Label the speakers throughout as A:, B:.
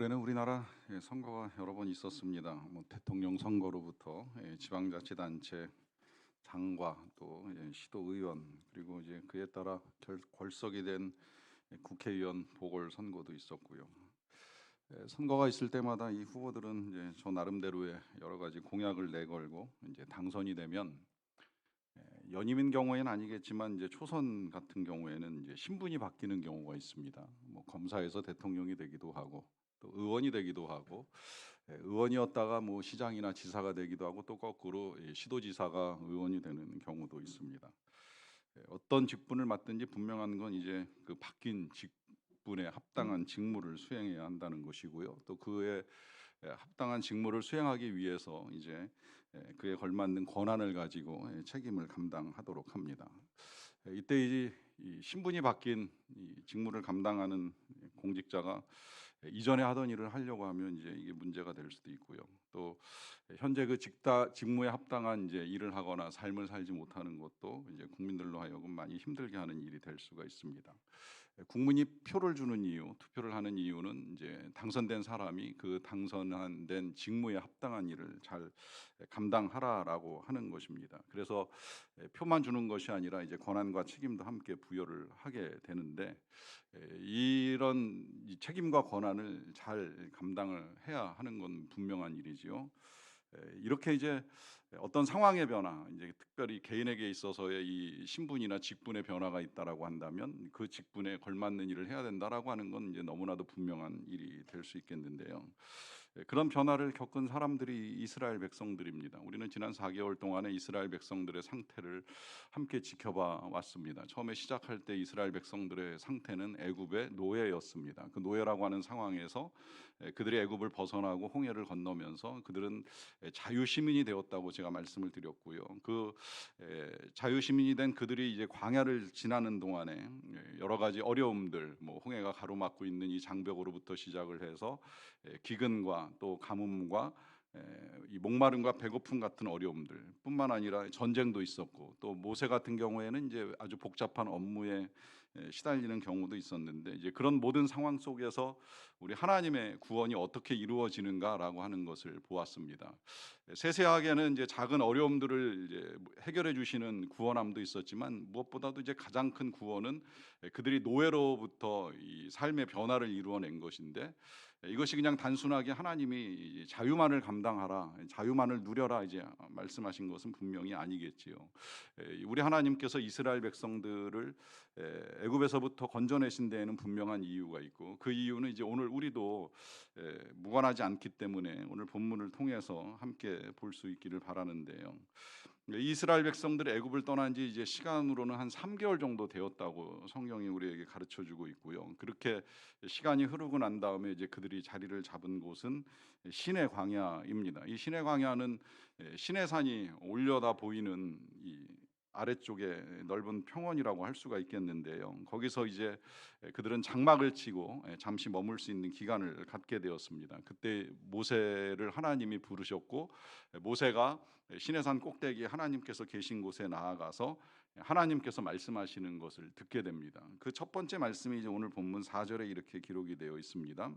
A: 올해는 우리나라 선거가 여러 번 있었습니다. 대통령 선거로부터 지방자치단체 장과 또 시도의원, 그리고 이제 그에 따라 결석이 된 국회의원 보궐선거도 있었고요. 선거가 있을 때마다 이 후보들은 이제 저 나름대로의 여러 가지 공약을 내걸고 이제 당선이 되면 연임인 경우에는 아니겠지만 이제 초선 같은 경우에는 이제 신분이 바뀌는 경우가 있습니다. 검사에서 대통령이 되기도 하고 또 의원이 되기도 하고, 의원이었다가 시장이나 지사가 되기도 하고, 또 거꾸로 시도지사가 의원이 되는 경우도 있습니다. 어떤 직분을 맡든지 분명한 건 이제 그 바뀐 직분에 합당한 직무를 수행해야 한다는 것이고요. 또 그에 합당한 직무를 수행하기 위해서 이제 그에 걸맞는 권한을 가지고 책임을 감당하도록 합니다. 이때 이 신분이 바뀐 이 직무를 감당하는 공직자가 이전에 하던 일을 하려고 하면 이제 이게 문제가 될 수도 있고요. 또 현재 그 직무에 합당한 이제 일을 하거나 삶을 살지 못하는 것도 이제 국민들로 하여금 많이 힘들게 하는 일이 될 수가 있습니다. 국민이 표를 주는 이유, 투표를 하는 이유는 이제 당선된 사람이 그 당선된 직무에 합당한 일을 잘 감당하라라고 하는 것입니다. 그래서 표만 주는 것이 아니라 이제 권한과 책임도 함께 부여를 하게 되는데, 이런 이 책임과 권한을 잘 감당을 해야 하는 건 분명한 일이지요. 이렇게 이제 어떤 상황의 변화, 이제 특별히 개인에게 있어서의 이 신분이나 직분의 변화가 있다라고 한다면 그 직분에 걸맞는 일을 해야 된다라고 하는 건 이제 너무나도 분명한 일이 될 수 있겠는데요. 그런 변화를 겪은 사람들이 이스라엘 백성들입니다. 우리는 지난 4개월 동안에 이스라엘 백성들의 상태를 함께 지켜봐 왔습니다. 처음에 시작할 때 이스라엘 백성들의 상태는 애굽의 노예였습니다. 그 노예라고 하는 상황에서 그들이 애굽을 벗어나고 홍해를 건너면서 그들은 자유 시민이 되었다고 제가 말씀을 드렸고요. 그 자유 시민이 된 그들이 이제 광야를 지나는 동안에 여러 가지 어려움들, 홍해가 가로막고 있는 이 장벽으로부터 시작을 해서 기근과 또 가뭄과 이 목마름과 배고픔 같은 어려움들뿐만 아니라 전쟁도 있었고, 또 모세 같은 경우에는 이제 아주 복잡한 업무에 시달리는 경우도 있었는데, 이제 그런 모든 상황 속에서 우리 하나님의 구원이 어떻게 이루어지는가라고 하는 것을 보았습니다. 세세하게는 이제 작은 어려움들을 이제 해결해 주시는 구원함도 있었지만, 무엇보다도 이제 가장 큰 구원은 그들이 노예로부터 이 삶의 변화를 이루어낸 것인데, 이것이 그냥 단순하게 하나님이 자유만을 감당하라, 자유만을 누려라 이제 말씀하신 것은 분명히 아니겠지요. 우리 하나님께서 이스라엘 백성들을 애굽에서부터 건져내신 데에는 분명한 이유가 있고, 그 이유는 이제 오늘 우리도 무관하지 않기 때문에 오늘 본문을 통해서 함께 볼 수 있기를 바라는데요. 이스라엘 백성들이 애굽을 떠난 지 이제 시간으로는 한 3개월 정도 되었다고 성경이 우리에게 가르쳐 주고 있고요. 그렇게 시간이 흐르고 난 다음에 이제 그들이 자리를 잡은 곳은 시내 광야입니다. 이 시내 광야는 시내산이 올려다 보이는 이 아래쪽에 넓은 평원이라고 할 수가 있겠는데요. 거기서 이제 그들은 장막을 치고 잠시 머물 수 있는 기간을 갖게 되었습니다. 그때 모세를 하나님이 부르셨고, 모세가 시내산 꼭대기에 하나님께서 계신 곳에 나아가서 하나님께서 말씀하시는 것을 듣게 됩니다. 그 첫 번째 말씀이 이제 오늘 본문 4절에 이렇게 기록이 되어 있습니다.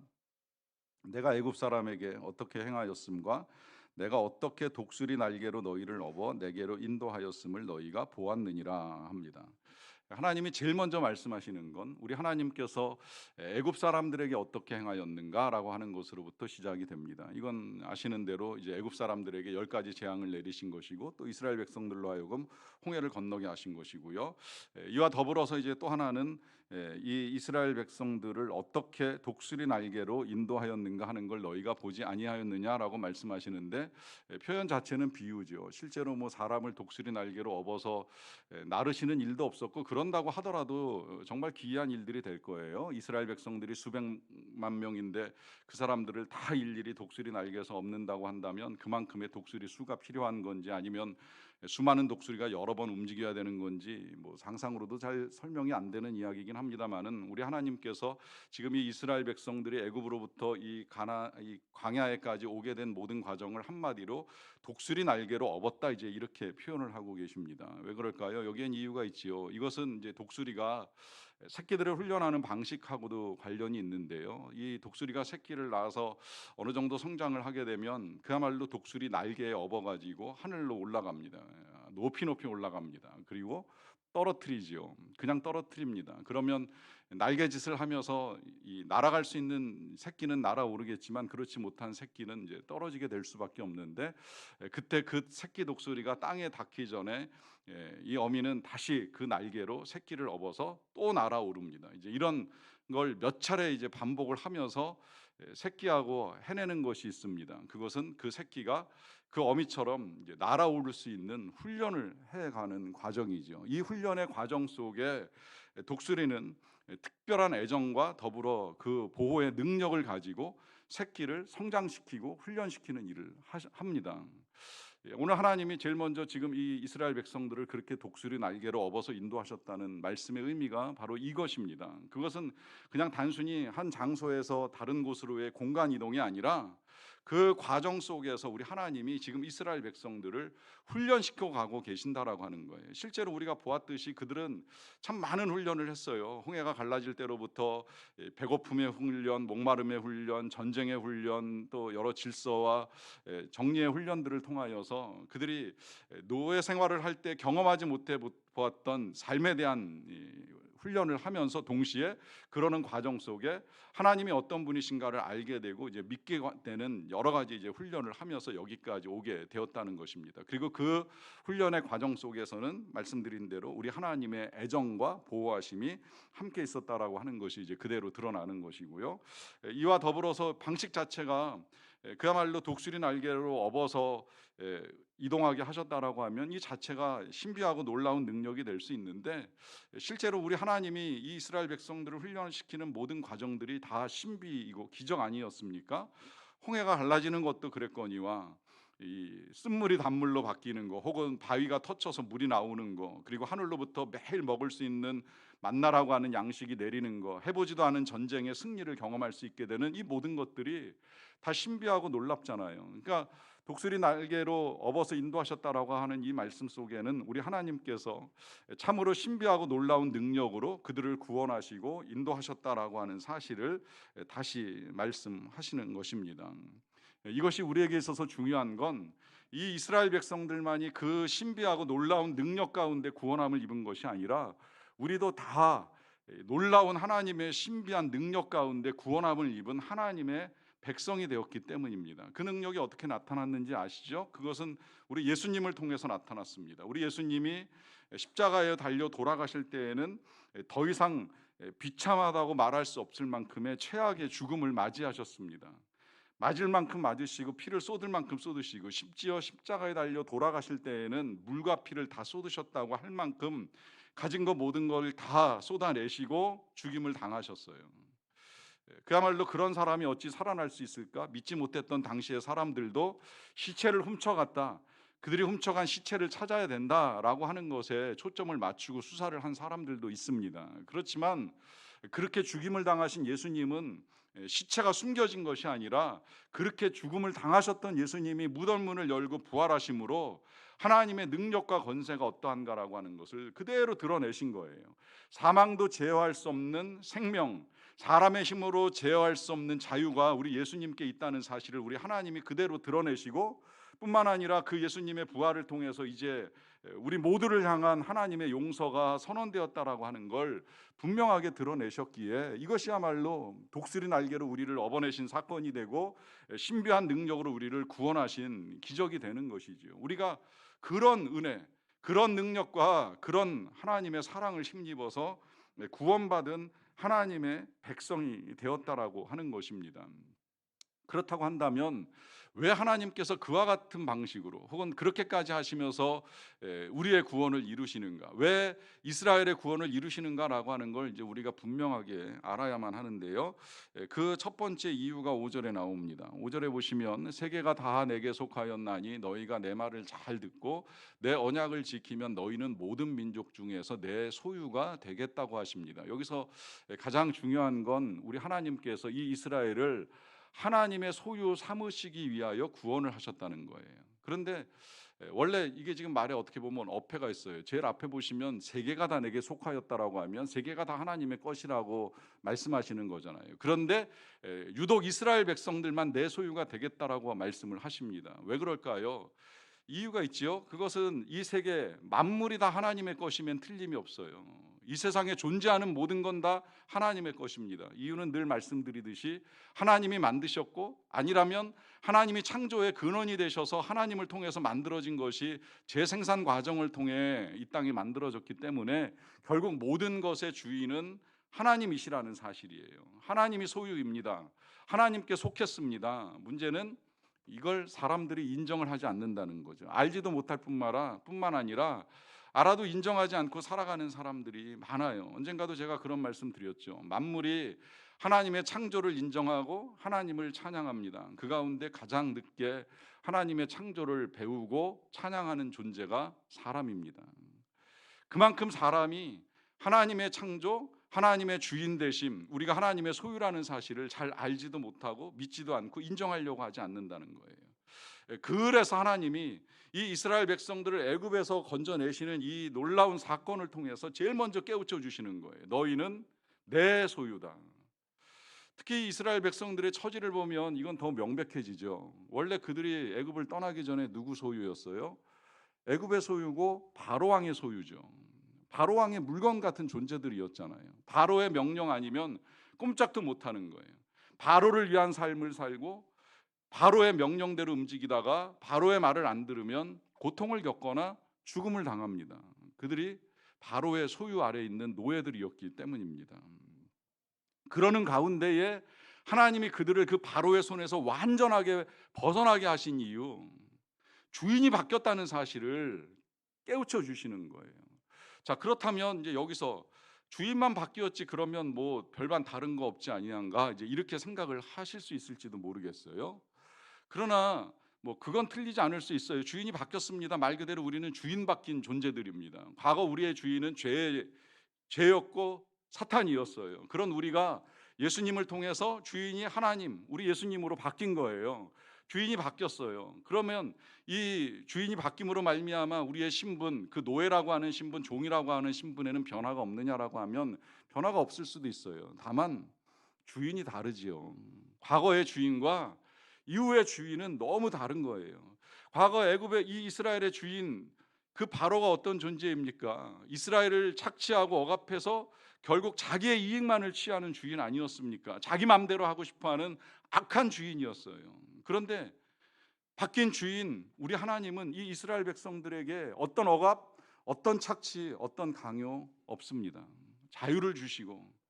A: 내가 애굽 사람에게 어떻게 행하였음과 내가 어떻게 독수리 날개로 너희를 업어 내게로 인도하였음을 너희가 보았느니라 합니다. 하나님이 제일 먼저 말씀하시는 건 우리 하나님께서 애굽 사람들에게 어떻게 행하였는가라고 하는 것으로부터 시작이 됩니다. 이건 아시는 대로 이제 애굽 사람들에게 10가지 재앙을 내리신 것이고, 또 이스라엘 백성들로 하여금 홍해를 건너게 하신 것이고요. 이와 더불어서 이제 또 하나는 이 이스라엘 백성들을 어떻게 독수리 날개로 인도하였는가 하는 걸 너희가 보지 아니하였느냐라고 말씀하시는데, 표현 자체는 비유죠. 실제로 사람을 독수리 날개로 업어서 나르시는 일도 없었고, 그런다고 하더라도 정말 기이한 일들이 될 거예요. 이스라엘 백성들이 수백만 명인데 그 사람들을 다 일일이 독수리 날개에서 업는다고 한다면 그만큼의 독수리 수가 필요한 건지, 아니면 수많은 독수리가 여러 번 움직여야 되는 건지 상상으로도 잘 설명이 안 되는 이야기이긴 합니다만은, 우리 하나님께서 지금 이 이스라엘 백성들이 애굽으로부터 이 광야에까지 오게 된 모든 과정을 한마디로 독수리 날개로 업었다 이제 이렇게 표현을 하고 계십니다. 왜 그럴까요? 여기엔 이유가 있지요. 이것은 이제 독수리가 새끼들을 훈련하는 방식하고도 관련이 있는데요. 이 독수리가 새끼를 낳아서 어느 정도 성장을 하게 되면 그야말로 독수리 날개에 업어가지고 하늘로 올라갑니다. 높이 높이 올라갑니다. 그리고 떨어뜨리지요. 그냥 떨어뜨립니다. 그러면 날개짓을 하면서 이 날아갈 수 있는 새끼는 날아오르겠지만 그렇지 못한 새끼는 이제 떨어지게 될 수밖에 없는데, 그때 그 새끼 독수리가 땅에 닿기 전에 이 어미는 다시 그 날개로 새끼를 업어서 또 날아오릅니다. 이제 이런 걸 몇 차례 이제 반복을 하면서 새끼하고 해내는 것이 있습니다. 그것은 그 새끼가 그 어미처럼 이제 날아오를 수 있는 훈련을 해가는 과정이죠. 이 훈련의 과정 속에 독수리는 특별한 애정과 더불어 그 보호의 능력을 가지고 새끼를 성장시키고 훈련시키는 일을 합니다. 오늘 하나님이 제일 먼저 지금 이 이스라엘 백성들을 그렇게 독수리 날개로 업어서 인도하셨다는 말씀의 의미가 바로 이것입니다. 그것은 그냥 단순히 한 장소에서 다른 곳으로의 공간 이동이 아니라 그 과정 속에서 우리 하나님이 지금 이스라엘 백성들을 훈련시켜 가고 계신다라고 하는 거예요. 실제로 우리가 보았듯이 그들은 참 많은 훈련을 했어요. 홍해가 갈라질 때로부터 배고픔의 훈련, 목마름의 훈련, 전쟁의 훈련, 또 여러 질서와 정리의 훈련들을 통하여서 그들이 노예 생활을 할 때 경험하지 못해 보았던 삶에 대한 훈련을 하면서 동시에 그러는 과정 속에 하나님이 어떤 분이신가를 알게 되고 이제 믿게 되는 여러 가지 이제 훈련을 하면서 여기까지 오게 되었다는 것입니다. 그리고 그 훈련의 과정 속에서는 말씀드린 대로 우리 하나님의 애정과 보호하심이 함께 있었다라고 하는 것이 이제 그대로 드러나는 것이고요. 이와 더불어서 방식 자체가 그야말로 독수리 날개로 업어서 이동하게 하셨다라고 하면 이 자체가 신비하고 놀라운 능력이 될 수 있는데, 실제로 우리 하나님이 이 이스라엘 백성들을 훈련시키는 모든 과정들이 다 신비이고 기적 아니었습니까? 홍해가 갈라지는 것도 그랬거니와 이 쓴물이 단물로 바뀌는 거, 혹은 바위가 터쳐서 물이 나오는 거, 그리고 하늘로부터 매일 먹을 수 있는 만나라고 하는 양식이 내리는 거, 해보지도 않은 전쟁의 승리를 경험할 수 있게 되는 이 모든 것들이 다 신비하고 놀랍잖아요. 그러니까 독수리 날개로 업어서 인도하셨다라고 하는 이 말씀 속에는 우리 하나님께서 참으로 신비하고 놀라운 능력으로 그들을 구원하시고 인도하셨다라고 하는 사실을 다시 말씀하시는 것입니다. 이것이 우리에게 있어서 중요한 건 이 이스라엘 백성들만이 그 신비하고 놀라운 능력 가운데 구원함을 입은 것이 아니라 우리도 다 놀라운 하나님의 신비한 능력 가운데 구원함을 입은 하나님의 백성이 되었기 때문입니다. 그 능력이 어떻게 나타났는지 아시죠? 그것은 우리 예수님을 통해서 나타났습니다. 우리 예수님이 십자가에 달려 돌아가실 때에는 더 이상 비참하다고 말할 수 없을 만큼의 최악의 죽음을 맞이하셨습니다. 맞을 만큼 맞으시고 피를 쏟을 만큼 쏟으시고, 심지어 십자가에 달려 돌아가실 때에는 물과 피를 다 쏟으셨다고 할 만큼 가진 것 모든 걸 다 쏟아내시고 죽임을 당하셨어요. 그야말로 그런 사람이 어찌 살아날 수 있을까? 믿지 못했던 당시의 사람들도 시체를 훔쳐갔다, 그들이 훔쳐간 시체를 찾아야 된다라고 하는 것에 초점을 맞추고 수사를 한 사람들도 있습니다. 그렇지만 그렇게 죽임을 당하신 예수님은 시체가 숨겨진 것이 아니라 그렇게 죽음을 당하셨던 예수님이 무덤문을 열고 부활하심으로 하나님의 능력과 권세가 어떠한가라고 하는 것을 그대로 드러내신 거예요. 사망도 제어할 수 없는 생명, 사람의 힘으로 제어할 수 없는 자유가 우리 예수님께 있다는 사실을 우리 하나님이 그대로 드러내시고, 뿐만 아니라 그 예수님의 부활을 통해서 이제 우리 모두를 향한 하나님의 용서가 선언되었다라고 하는 걸 분명하게 드러내셨기에 이것이야말로 독수리 날개로 우리를 업어내신 사건이 되고 신비한 능력으로 우리를 구원하신 기적이 되는 것이지요. 우리가 그런 은혜, 그런 능력과 그런 하나님의 사랑을 힘입어서 구원받은 하나님의 백성이 되었다라고 하는 것입니다. 그렇다고 한다면 왜 하나님께서 그와 같은 방식으로 혹은 그렇게까지 하시면서 우리의 구원을 이루시는가, 왜 이스라엘의 구원을 이루시는가라고 하는 걸 이제 우리가 분명하게 알아야만 하는데요. 그 첫 번째 이유가 5절에 나옵니다. 5절에 보시면 세계가 다 내게 속하였나니 너희가 내 말을 잘 듣고 내 언약을 지키면 너희는 모든 민족 중에서 내 소유가 되겠다고 하십니다. 여기서 가장 중요한 건 우리 하나님께서 이 이스라엘을 하나님의 소유 삼으시기 위하여 구원을 하셨다는 거예요. 그런데 원래 이게 지금 말에 어떻게 보면 어폐가 있어요. 제일 앞에 보시면 세계가 다 내게 속하였다라고 하면 세계가 다 하나님의 것이라고 말씀하시는 거잖아요. 그런데 유독 이스라엘 백성들만 내 소유가 되겠다라고 말씀을 하십니다. 왜 그럴까요? 이유가 있지요. 그것은 이 세계 만물이 다 하나님의 것이면 틀림이 없어요. 이 세상에 존재하는 모든 건 다 하나님의 것입니다. 이유는 늘 말씀드리듯이 하나님이 만드셨고, 아니라면 하나님이 창조의 근원이 되셔서 하나님을 통해서 만들어진 것이 재생산 과정을 통해 이 땅이 만들어졌기 때문에 결국 모든 것의 주인은 하나님이시라는 사실이에요. 하나님이 소유입니다. 하나님께 속했습니다. 문제는 이걸 사람들이 인정을 하지 않는다는 거죠. 알지도 못할 뿐만 아니라 알아도 인정하지 않고 살아가는 사람들이 많아요. 언젠가도 제가 그런 말씀 드렸죠. 만물이 하나님의 창조를 인정하고 하나님을 찬양합니다. 그 가운데 가장 늦게 하나님의 창조를 배우고 찬양하는 존재가 사람입니다. 그만큼 사람이 하나님의 창조, 하나님의 주인 되심, 우리가 하나님의 소유라는 사실을 잘 알지도 못하고 믿지도 않고 인정하려고 하지 않는다는 거예요. 그래서 하나님이 이 이스라엘 백성들을 애굽에서 건져내시는 이 놀라운 사건을 통해서 제일 먼저 깨우쳐 주시는 거예요. 너희는 내 소유다. 특히 이스라엘 백성들의 처지를 보면 이건 더 명백해지죠. 원래 그들이 애굽을 떠나기 전에 누구 소유였어요? 애굽의 소유고 바로 왕의 소유죠. 바로 왕의 물건 같은 존재들이었잖아요. 바로의 명령 아니면 꼼짝도 못하는 거예요. 바로를 위한 삶을 살고 바로의 명령대로 움직이다가 바로의 말을 안 들으면 고통을 겪거나 죽음을 당합니다. 그들이 바로의 소유 아래에 있는 노예들이었기 때문입니다. 그러는 가운데에 하나님이 그들을 그 바로의 손에서 완전하게 벗어나게 하신 이유, 주인이 바뀌었다는 사실을 깨우쳐 주시는 거예요. 자, 그렇다면 이제 여기서 주인만 바뀌었지 그러면 뭐 별반 다른 거 없지 아니한가, 이제 이렇게 생각을 하실 수 있을지도 모르겠어요. 그러나 뭐 그건 틀리지 않을 수 있어요. 주인이 바뀌었습니다. 말 그대로 우리는 주인 바뀐 존재들입니다. 과거 우리의 주인은 죄였고 사탄이었어요. 그런 우리가 예수님을 통해서 주인이 하나님, 우리 예수님으로 바뀐 거예요. 주인이 바뀌었어요. 그러면 이 주인이 바뀜으로 말미암아 우리의 신분, 그 노예라고 하는 신분, 종이라고 하는 신분에는 변화가 없느냐라고 하면 변화가 없을 수도 있어요. 다만 주인이 다르지요. 과거의 주인과 이후의 주인은 너무 다른 거예요. 과거 애굽의 이 이스라엘의 주인, 그 바로가 어떤 존재입니까? 이스라엘을 착취하고 억압해서 결국 자기의 이익만을 취하는 주인 아니었습니까? 자기 마음대로 하고 싶어하는 악한 주인이었어요. 그런데 바뀐 주인 우리 하나님은 이 이스라엘 백성들에게 어떤 억압, 어떤 착취, 어떤 강요 없습니다. 자유를 주시고,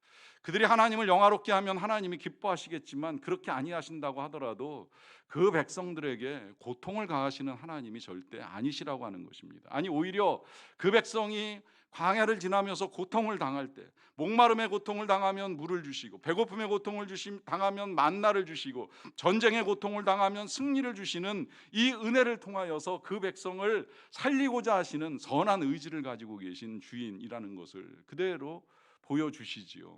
A: 그들이 하나님을 영화롭게 하면 하나님이 기뻐하시겠지만 그렇게 아니하신다고 하더라도 그 백성들에게 고통을 가하시는 하나님이 절대 아니시라고 하는 것입니다. 아니, 오히려 그 백성이 광야를 지나면서 고통을 당할 때, 목마름의 고통을 당하면 물을 주시고, 배고픔의 고통을 당하면 만나를 주시고, 전쟁의 고통을 당하면 승리를 주시는 이 은혜를 통하여서 그 백성을 살리고자 하시는 선한 의지를 가지고 계신 주인이라는 것을 그대로 보여주시지요.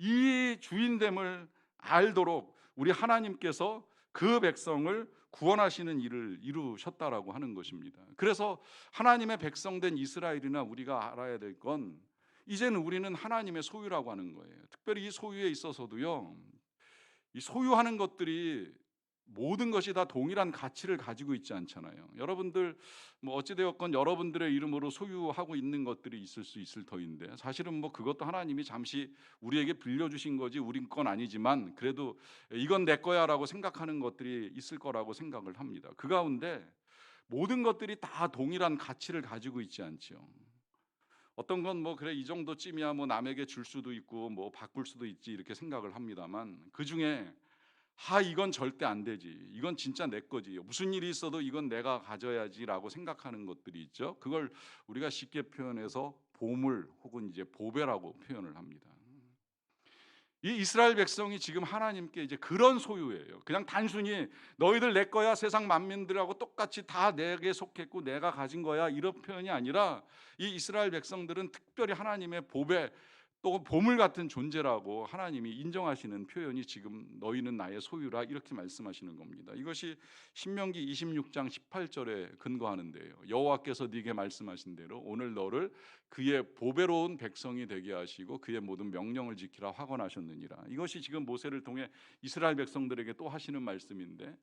A: 이 주인됨을 알도록 우리 하나님께서 그 백성을 구원하시는 일을 이루셨다라고 하는 것입니다. 그래서 하나님의 백성된 이스라엘이나 우리가 알아야 될 건, 이제는 우리는 하나님의 소유라고 하는 거예요. 특별히 이 소유에 있어서도요, 이 소유하는 것들이 모든 것이 다 동일한 가치를 가지고 있지 않잖아요. 여러분들 뭐 어찌되었건 여러분들의 이름으로 소유하고 있는 것들이 있을 수 있을 터인데, 사실은 뭐 그것도 하나님이 잠시 우리에게 빌려주신 거지 우리 건 아니지만 그래도 이건 내 거야라고 생각하는 것들이 있을 거라고 생각을 합니다. 그 가운데 모든 것들이 다 동일한 가치를 가지고 있지 않죠. 어떤 건 뭐 그래 이 정도쯤이야 뭐 남에게 줄 수도 있고 뭐 바꿀 수도 있지 이렇게 생각을 합니다만, 그 중에 이건 절대 안 되지, 이건 진짜 내 거지, 무슨 일이 있어도 이건 내가 가져야지라고 생각하는 것들이 있죠. 그걸 우리가 쉽게 표현해서 보물 혹은 이제 보배라고 표현을 합니다. 이 이스라엘 백성이 지금 하나님께 이제 그런 소유예요. 그냥 단순히 너희들 내 거야, 세상 만민들하고 똑같이 다 내게 속했고 내가 가진 거야, 이런 표현이 아니라 이 이스라엘 백성들은 특별히 하나님의 보배, 또 보물 같은 존재라고 하나님이 인정하시는 표현이 지금 너희는 나의 소유라 이렇게 말씀하시는 겁니다. 이것이 신명기 26장 18절에 근거하는데요. 여호와께서 네게 말씀하신 대로 오늘 너를 그의 보배로운 백성이 되게 하시고 그의 모든 명령을 지키라 확언하셨느니라. 이것이 지금 모세를 통해 이스라엘 백성들에게 또 하시는 말씀인데,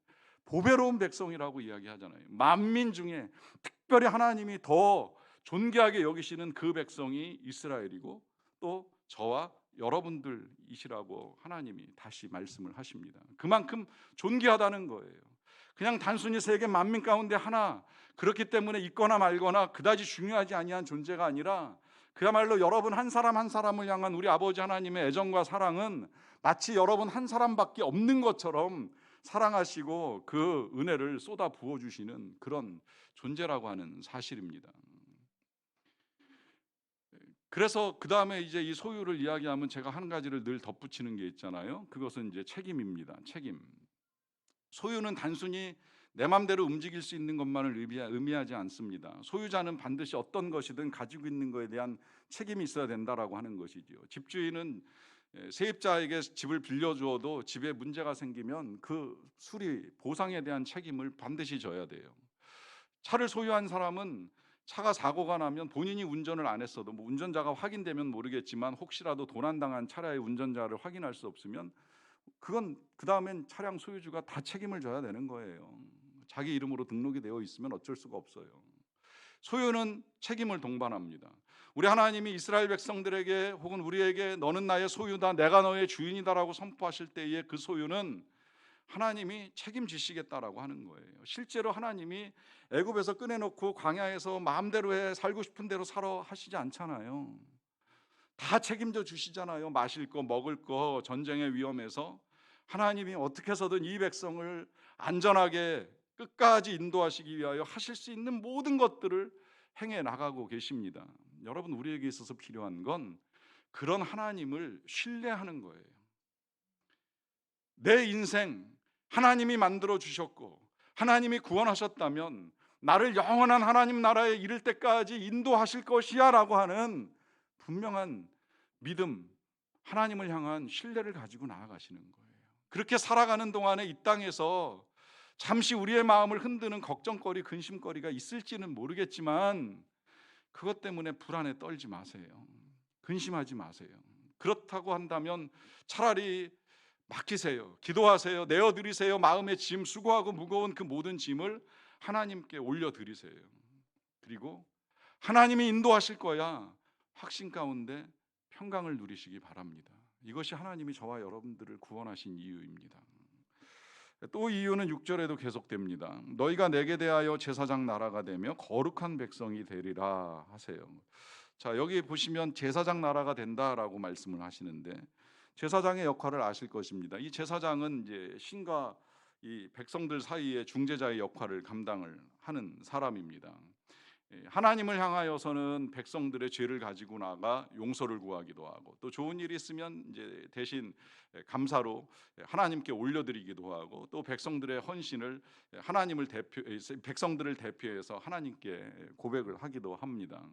A: 보배로운 백성이라고 이야기하잖아요. 만민 중에 특별히 하나님이 더 존귀하게 여기시는 그 백성이 이스라엘이고 또 저와 여러분들이시라고 하나님이 다시 말씀을 하십니다. 그만큼 존귀하다는 거예요. 그냥 단순히 세계 만민 가운데 하나, 그렇기 때문에 있거나 말거나 그다지 중요하지 아니한 존재가 아니라 그야말로 여러분 한 사람 한 사람을 향한 우리 아버지 하나님의 애정과 사랑은 마치 여러분 한 사람밖에 없는 것처럼 사랑하시고 그 은혜를 쏟아 부어주시는 그런 존재라고 하는 사실입니다. 그래서 그 다음에 이제 이 소유를 이야기하면 제가 한 가지를 늘 덧붙이는 게 있잖아요. 그것은 이제 책임입니다. 책임. 소유는 단순히 내 맘대로 움직일 수 있는 것만을 의미하지 않습니다. 소유자는 반드시 어떤 것이든 가지고 있는 것에 대한 책임이 있어야 된다라고 하는 것이죠. 집주인은 세입자에게 집을 빌려주어도 집에 문제가 생기면 그 수리 보상에 대한 책임을 반드시 져야 돼요. 차를 소유한 사람은 차가 사고가 나면 본인이 운전을 안 했어도 뭐 운전자가 확인되면 모르겠지만 혹시라도 도난당한 차량의 운전자를 확인할 수 없으면 그건 그 다음엔 차량 소유주가 다 책임을 져야 되는 거예요. 자기 이름으로 등록이 되어 있으면 어쩔 수가 없어요. 소유는 책임을 동반합니다. 우리 하나님이 이스라엘 백성들에게 혹은 우리에게 너는 나의 소유다, 내가 너의 주인이다라고 선포하실 때의 그 소유는 하나님이 책임지시겠다라고 하는 거예요. 실제로 하나님이 애굽에서 꺼내놓고 광야에서 마음대로 해 살고 싶은 대로 살아 하시지 않잖아요. 다 책임져 주시잖아요. 마실 거 먹을 거 전쟁의 위험에서 하나님이 어떻게 해서든 이 백성을 안전하게 끝까지 인도하시기 위하여 하실 수 있는 모든 것들을 행해 나가고 계십니다. 여러분, 우리에게 있어서 필요한 건 그런 하나님을 신뢰하는 거예요. 내 인생 하나님이 만들어 주셨고 하나님이 구원하셨다면 나를 영원한 하나님 나라에 이를 때까지 인도하실 것이야 라고 하는 분명한 믿음, 하나님을 향한 신뢰를 가지고 나아가시는 거예요. 그렇게 살아가는 동안에 이 땅에서 잠시 우리의 마음을 흔드는 걱정거리, 근심거리가 있을지는 모르겠지만 그것 때문에 불안에 떨지 마세요. 근심하지 마세요. 그렇다고 한다면 차라리 맡기세요. 기도하세요. 내어드리세요. 마음의 짐, 수고하고 무거운 그 모든 짐을 하나님께 올려드리세요. 그리고 하나님이 인도하실 거야 확신 가운데 평강을 누리시기 바랍니다. 이것이 하나님이 저와 여러분들을 구원하신 이유입니다. 또 이유는 6절에도 계속됩니다. 너희가 내게 대하여 제사장 나라가 되며 거룩한 백성이 되리라 하세요. 자, 여기 보시면 제사장 나라가 된다라고 말씀을 하시는데 제사장의 역할을 아실 것입니다. 이 제사장은 이제 신과 이 백성들 사이의 중재자의 역할을 감당을 하는 사람입니다. 하나님을 향하여서는 백성들의 죄를 가지고 나가 용서를 구하기도 하고 또 좋은 일이 있으면 이제 대신 감사로 하나님께 올려드리기도 하고 또 백성들의 헌신을 백성들을 대표해서 하나님께 고백을 하기도 합니다.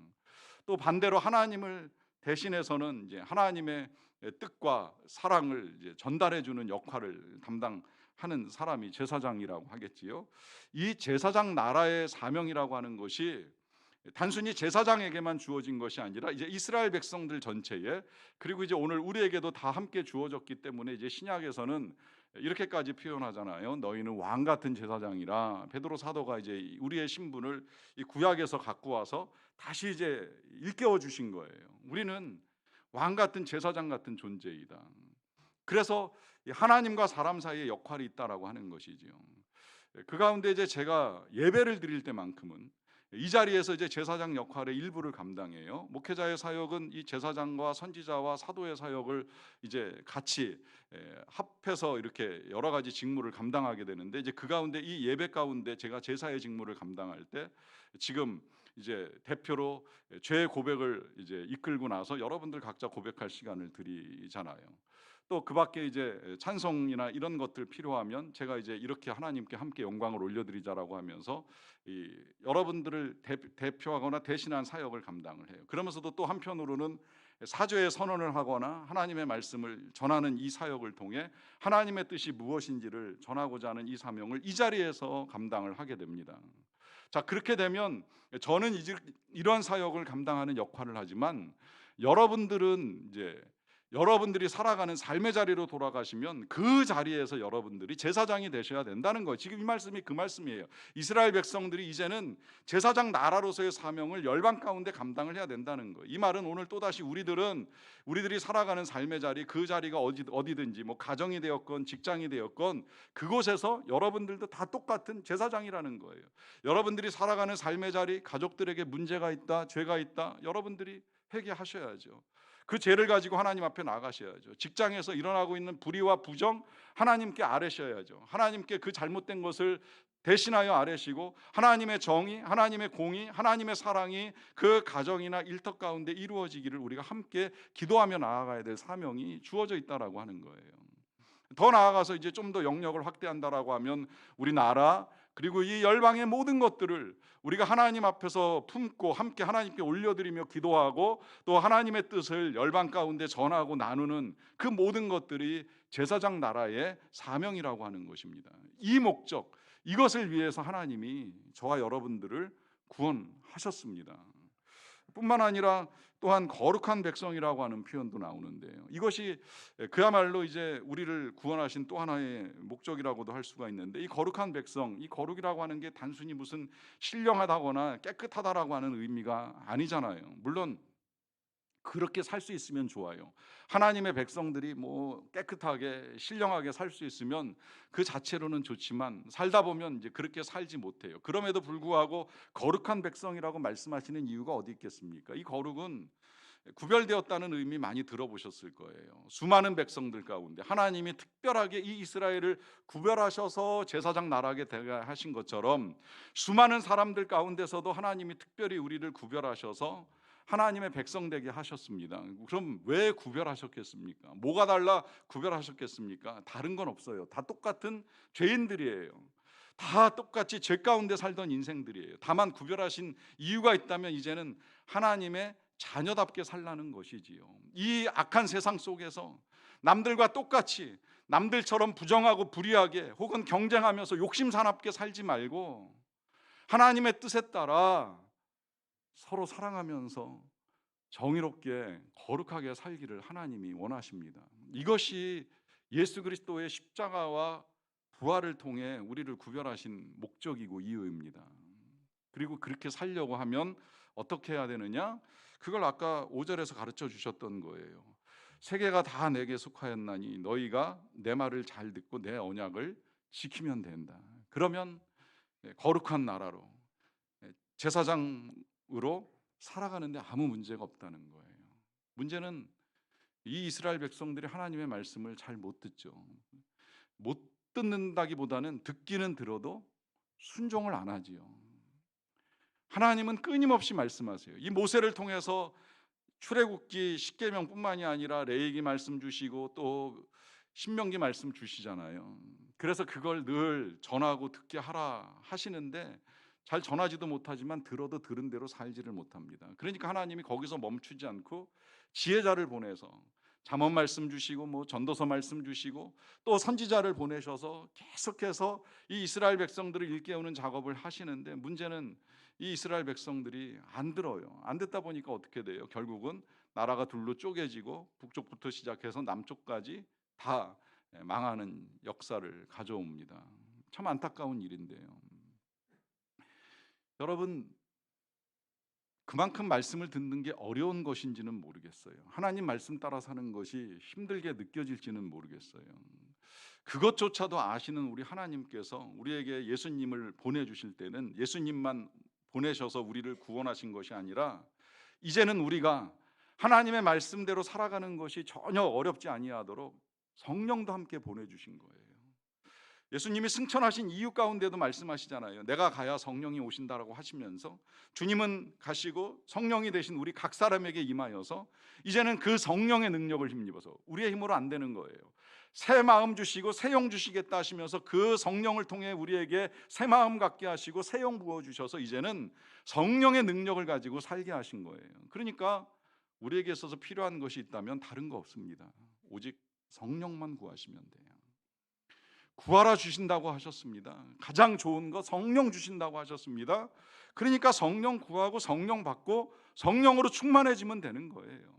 A: 또 반대로 하나님을 대신해서는 이제 하나님의 뜻과 사랑을 이제 전달해 주는 역할을 담당하는 사람이 제사장이라고 하겠지요. 이 제사장 나라의 사명이라고 하는 것이 단순히 제사장에게만 주어진 것이 아니라 이제 이스라엘 백성들 전체에, 그리고 이제 오늘 우리에게도 다 함께 주어졌기 때문에 이제 신약에서는 이렇게까지 표현하잖아요. 너희는 왕 같은 제사장이라. 베드로 사도가 이제 우리의 신분을 이 구약에서 갖고 와서 다시 이제 일깨워 주신 거예요. 우리는 왕 같은 제사장 같은 존재이다. 그래서 하나님과 사람 사이의 역할이 있다라고 하는 것이지요. 그 가운데 이제 제가 예배를 드릴 때만큼은 이 자리에서 이제 제사장 역할의 일부를 감당해요. 목회자의 사역은 이 제사장과 선지자와 사도의 사역을 이제 같이 합해서 이렇게 여러 가지 직무를 감당하게 되는데 이제 그 가운데 이 예배 가운데 제가 제사의 직무를 감당할 때 지금 이제 대표로 죄의 고백을 이제 이끌고 나서 여러분들 각자 고백할 시간을 드리잖아요. 또 그 밖에 이제 찬송이나 이런 것들 필요하면 제가 이제 이렇게 하나님께 함께 영광을 올려드리자라고 하면서 이 여러분들을 대표하거나 대신한 사역을 감당을 해요. 그러면서도 또 한편으로는 사죄의 선언을 하거나 하나님의 말씀을 전하는 이 사역을 통해 하나님의 뜻이 무엇인지를 전하고자 하는 이 사명을 이 자리에서 감당을 하게 됩니다. 자, 그렇게 되면 저는 이제 이런 사역을 감당하는 역할을 하지만 여러분들은 이제 여러분들이 살아가는 삶의 자리로 돌아가시면 그 자리에서 여러분들이 제사장이 되셔야 된다는 거예요. 지금 이 말씀이 그 말씀이에요. 이스라엘 백성들이 이제는 제사장 나라로서의 사명을 열방 가운데 감당을 해야 된다는 거예요. 이 말은 오늘 또다시 우리들이 살아가는 삶의 자리, 그 자리가 어디든지 뭐 가정이 되었건 직장이 되었건 그곳에서 여러분들도 다 똑같은 제사장이라는 거예요. 여러분들이 살아가는 삶의 자리, 가족들에게 문제가 있다, 죄가 있다, 여러분들이 회개하셔야죠. 그 죄를 가지고 하나님 앞에 나가셔야죠. 직장에서 일어나고 있는 불의와 부정 하나님께 아뢰셔야죠. 하나님께 그 잘못된 것을 대신하여 아뢰시고 하나님의 정의, 하나님의 공의, 하나님의 사랑이 그 가정이나 일터 가운데 이루어지기를 우리가 함께 기도하며 나아가야 될 사명이 주어져 있다라고 하는 거예요. 더 나아가서 이제 좀 더 영역을 확대한다라고 하면 우리나라 그리고 이 열방의 모든 것들을 우리가 하나님 앞에서 품고 함께 하나님께 올려드리며 기도하고 또 하나님의 뜻을 열방 가운데 전하고 나누는 그 모든 것들이 제사장 나라의 사명이라고 하는 것입니다. 이 목적, 이것을 위해서 하나님이 저와 여러분들을 구원하셨습니다. 뿐만 아니라 또한 거룩한 백성이라고 하는 표현도 나오는데요. 이것이 그야말로 이제 우리를 구원하신 또 하나의 목적이라고도 할 수가 있는데, 이 거룩한 백성, 이 거룩이라고 하는 게 단순히 무슨 신령하다거나 깨끗하다라고 하는 의미가 아니잖아요. 물론 그렇게 살 수 있으면 좋아요. 하나님의 백성들이 뭐 깨끗하게 신령하게 살 수 있으면 그 자체로는 좋지만 살다 보면 이제 그렇게 살지 못해요. 그럼에도 불구하고 거룩한 백성이라고 말씀하시는 이유가 어디 있겠습니까? 이 거룩은 구별되었다는 의미 많이 들어보셨을 거예요. 수많은 백성들 가운데 하나님이 특별하게 이 이스라엘을 구별하셔서 제사장 나라하게 하신 것처럼 수많은 사람들 가운데서도 하나님이 특별히 우리를 구별하셔서 하나님의 백성 되게 하셨습니다. 그럼 왜 구별하셨겠습니까? 뭐가 달라 구별하셨겠습니까? 다른 건 없어요. 다 똑같은 죄인들이에요. 다 똑같이 죄 가운데 살던 인생들이에요. 다만 구별하신 이유가 있다면 이제는 하나님의 자녀답게 살라는 것이지요. 이 악한 세상 속에서 남들과 똑같이 남들처럼 부정하고 불의하게 혹은 경쟁하면서 욕심사납게 살지 말고 하나님의 뜻에 따라 서로 사랑하면서 정의롭게 거룩하게 살기를 하나님이 원하십니다. 이것이 예수 그리스도의 십자가와 부활을 통해 우리를 구별하신 목적이고 이유입니다. 그리고 그렇게 살려고 하면 어떻게 해야 되느냐? 그걸 아까 5절에서 가르쳐 주셨던 거예요. 세계가 다 내게 속하였나니 너희가 내 말을 잘 듣고 내 언약을 지키면 된다. 그러면 거룩한 나라로 제사장으로 살아가는데 아무 문제가 없다는 거예요. 문제는 이 이스라엘 백성들이 하나님의 말씀을 잘 못 듣죠. 못 듣는다기보다는 듣기는 들어도 순종을 안 하지요. 하나님은 끊임없이 말씀하세요. 이 모세를 통해서 출애굽기 10계명뿐만이 아니라 레위기 말씀 주시고 또 신명기 말씀 주시잖아요. 그래서 그걸 늘 전하고 듣게 하라 하시는데 잘 전하지도 못하지만 들어도 들은 대로 살지를 못합니다. 그러니까 하나님이 거기서 멈추지 않고 지혜자를 보내서 잠언 말씀 주시고 뭐 전도서 말씀 주시고 또 선지자를 보내셔서 계속해서 이 이스라엘 백성들을 일깨우는 작업을 하시는데, 문제는 이 이스라엘 백성들이 안 들어요. 안 듣다 보니까 어떻게 돼요? 결국은 나라가 둘로 쪼개지고 북쪽부터 시작해서 남쪽까지 다 망하는 역사를 가져옵니다. 참 안타까운 일인데요. 여러분, 그만큼 말씀을 듣는 게 어려운 것인지는 모르겠어요. 하나님 말씀 따라 사는 것이 힘들게 느껴질지는 모르겠어요. 그것조차도 아시는 우리 하나님께서 우리에게 예수님을 보내주실 때는 예수님만 보내셔서 우리를 구원하신 것이 아니라 이제는 우리가 하나님의 말씀대로 살아가는 것이 전혀 어렵지 아니하도록 성령도 함께 보내주신 거예요. 예수님이 승천하신 이유 가운데도 말씀하시잖아요. 내가 가야 성령이 오신다라고 하시면서 주님은 가시고 성령이 되신 우리 각 사람에게 임하여서 이제는 그 성령의 능력을 힘입어서 우리의 힘으로 안 되는 거예요. 새 마음 주시고 새 영 주시겠다 하시면서 그 성령을 통해 우리에게 새 마음 갖게 하시고 새 영 부어주셔서 이제는 성령의 능력을 가지고 살게 하신 거예요. 그러니까 우리에게 있어서 필요한 것이 있다면 다른 거 없습니다. 오직 성령만 구하시면 돼요. 구하라 주신다고 하셨습니다. 가장 좋은 거 성령 주신다고 하셨습니다. 그러니까 성령 구하고 성령 받고 성령으로 충만해지면 되는 거예요.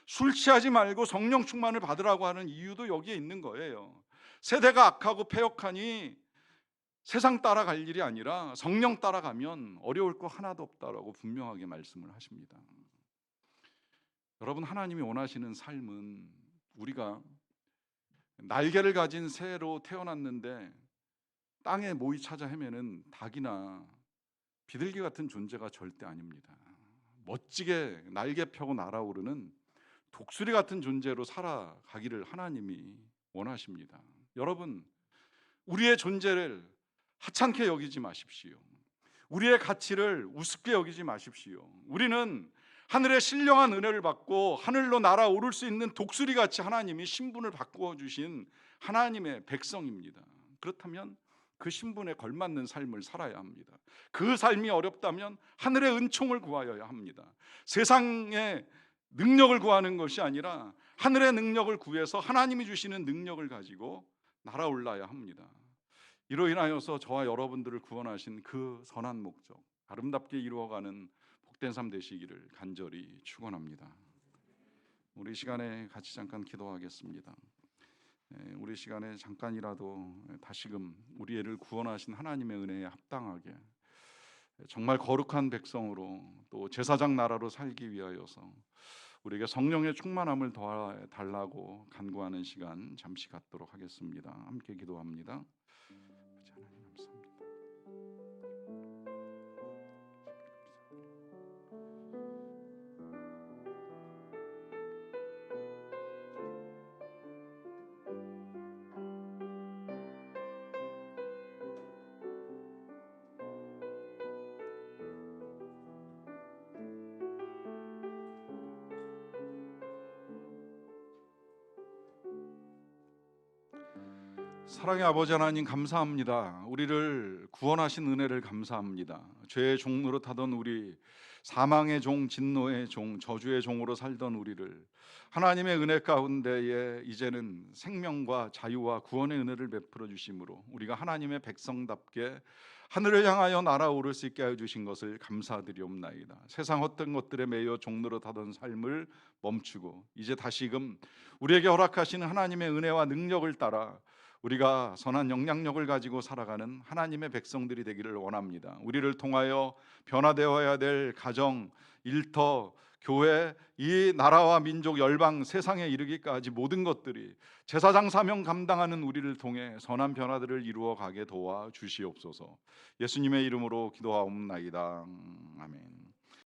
A: 술 취하지 말고 성령 충만을 받으라고 하는 이유도 여기에 있는 거예요. 세대가 악하고 패역하니 세상 따라갈 일이 아니라 성령 따라가면 어려울 거 하나도 없다라고 분명하게 말씀을 하십니다. 여러분, 하나님이 원하시는 삶은 우리가 날개를 가진 새로 태어났는데 땅에 모이 찾아 헤매는 닭이나 비둘기 같은 존재가 절대 아닙니다. 멋지게 날개 펴고 날아오르는 독수리 같은 존재로 살아가기를 하나님이 원하십니다. 여러분, 우리의 존재를 하찮게 여기지 마십시오. 우리의 가치를 우습게 여기지 마십시오. 우리는 하늘의 신령한 은혜를 받고 하늘로 날아오를 수 있는 독수리같이 하나님이 신분을 바꾸어 주신 하나님의 백성입니다. 그렇다면 그 신분에 걸맞는 삶을 살아야 합니다. 그 삶이 어렵다면 하늘의 은총을 구하여야 합니다. 세상의 능력을 구하는 것이 아니라 하늘의 능력을 구해서 하나님이 주시는 능력을 가지고 날아올라야 합니다. 이로 인하여서 저와 여러분들을 구원하신 그 선한 목적 아름답게 이루어가는 복된 삶 되시기를 간절히 축원합니다. 우리 시간에 같이 잠깐 기도하겠습니다. 우리 시간에 잠깐이라도 다시금 우리를 구원하신 하나님의 은혜에 합당하게 정말 거룩한 백성으로 또 제사장 나라로 살기 위하여서 우리에게 성령의 충만함을 더달라고 간구하는 시간 잠시 갖도록 하겠습니다. 함께 기도합니다. 하나님 감사합니다. 사랑의 아버지 하나님 감사합니다. 우리를 구원하신 은혜를 감사합니다. 죄의 종 노릇하던 우리, 사망의 종, 진노의 종, 저주의 종으로 살던 우리를 하나님의 은혜 가운데에 이제는 생명과 자유와 구원의 은혜를 베풀어 주심으로 우리가 하나님의 백성답게 하늘을 향하여 날아오를 수 있게 하여 주신 것을 감사드리옵나이다. 세상 어떤 것들에 매여 종 노릇하던 삶을 멈추고 이제 다시금 우리에게 허락하시는 하나님의 은혜와 능력을 따라 우리가 선한 영향력을 가지고 살아가는 하나님의 백성들이 되기를 원합니다. 우리를 통하여 변화되어야 될 가정, 일터, 교회, 이 나라와 민족, 열방, 세상에 이르기까지 모든 것들이 제사장 사명 감당하는 우리를 통해 선한 변화들을 이루어 가게 도와 주시옵소서. 예수님의 이름으로 기도하옵나이다. 아멘.